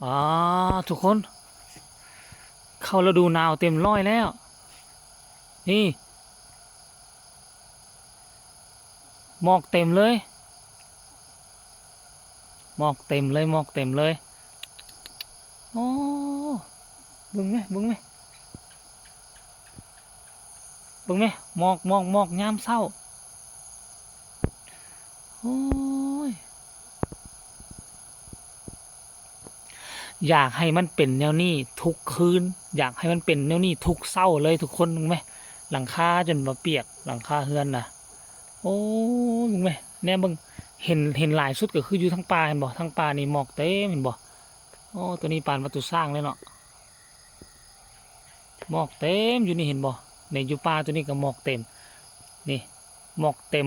อ๋อทุกคนเข้าฤดูหนาวเต็มร้อยแล้วนี่หมอกเต็มเลยหมอกเต็มเลยหมอกเต็มเลยโอ้บึ้งไหมบึ้งไหมบึ้งไหมหมอกยามเศร้าโอ้ยอยากให้มันเป็นแนวนี้ทุกคืนอยากให้มันเป็นแนวนี้ทุกเศร้าเลยทุกคนบึ้งไหมหลังคาจนมาเปียกหลังคาเฮือนน่ะโอ้บึ้งไหมเนี่ยบึ้งเห็นหลายสุดก็คืออยู่ทั้งป่าเห็นบ่ทั้งป่านี่หมอกเต็มเห็นบ่โอ้ตัวนี้ปานวัตถุสร้างเลยเนาะหมอกเต็มอยู่นี่เห็นบ่ในอยู่ป่าตัวนี้ก็หมอกเต็มนี่หมอกเต็ม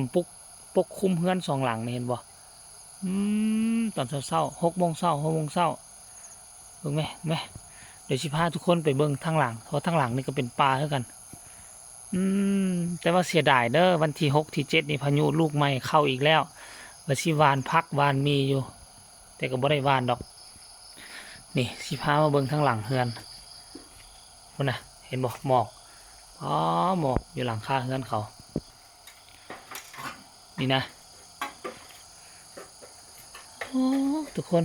ปกคลุมเฮือนสองหลังนี่เห็นบ่ตอนเช้า6 โมงเช้าเบิ่งไหมเดี๋ยวสิพาทุกคนไปเบิ่งทางหลังเพราะทางหลังนี่ก็เป็นป่าเท่ากันแต่ว่าเสียดายเด้อวันที่6ที่7นี่พายุลูกใหม่เข้าอีกแล้วว่าสิหว่านพักหว่านมีอยู่แต่ก็บ่ได้หว่านดอกนี่สิพามาเบิ่งทางหลังเฮือนพุ่นน่ะเห็นบ่หมอกอ๋อหมอกอยู่หลังคาเฮือนเขานี่นะโอ้ทุกคน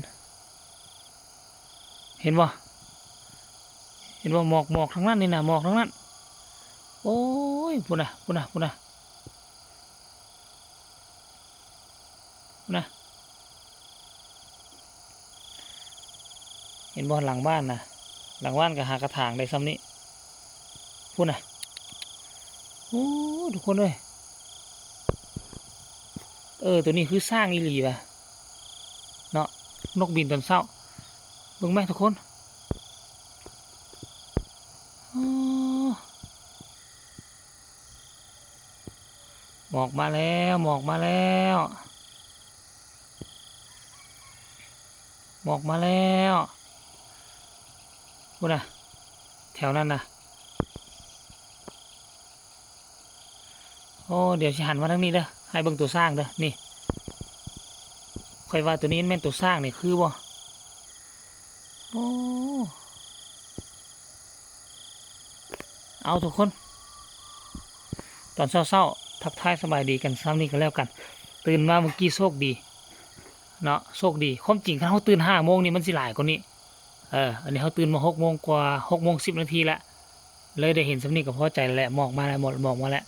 เห็นบ่หมอกทั้งนั้นนี่นะหมอกทั้งนั้นโอ้ยพุ่นน่ะเห็นบ่หลังบ้านนะหลังบ้านก็หากระถางได้ซ้ำนี้พุ่นน่ะโอ้ทุกคนเลยตัวนี้คือสร้างอีหลีป่ะเนาะนกบินตอนเช้าเบิ่งไหมทุกคนหมอกมาแล้วหมอกมาแล้วหมอกมาแล้วพุ่นน่ะแถวนั้นนะโอ้เดี๋ยวจะหันมาทางนี้เด้อให้เบิ่งตัวสร้างเด้อนี่ค่อยว่าตัวนี้แม่นตัวสร้างนี่คือบ่โอ้เอาทุกคนตอนเช้าทักทายสบายดีกันซ้ำนี่ก็แล้วกันตื่นมาเมื่อกี้โชคดีเนาะโชคดีความจริงถ้าเขาตื่น5 โมงนี่มันสิหลายกว่านี้อันนี้เขาตื่นมา6 โมงกว่า6 โมง 10 นาทีแล้วเลยได้เห็นซ้ำนี่ก็พอใจแล้วแหละหมอกมาแล้วหมอกมาแล้ว